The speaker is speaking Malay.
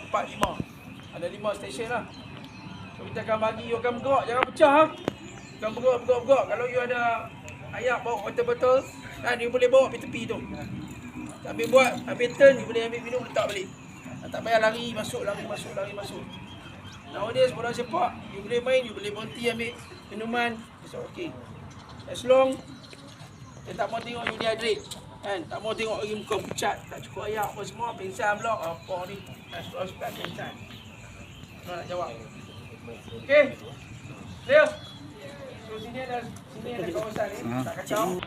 3, 4, 5. Ada 5 stesen lah. So kita akan bagi you akan bergerak, jangan pecah ha. Akan bergerak. Kalau you ada ayak bawa betul-betul, kan you boleh bawa pergi tepi tu. Habis buat, habis turn, you boleh ambil minum letak balik. Tak payah lari masuk. Nowadays bola sepak, you boleh main, you boleh berhenti ambil minuman, it's okay. As long dia tak mau tengok you dehydrate, kan? Tak mau tengok lagi muka pucat, tak cukup air apa semua, pingsan pula, apa ni? Suka pingsan. Nak jawab. Okey. Clear. So sini ada kawasan ni, tak kacau.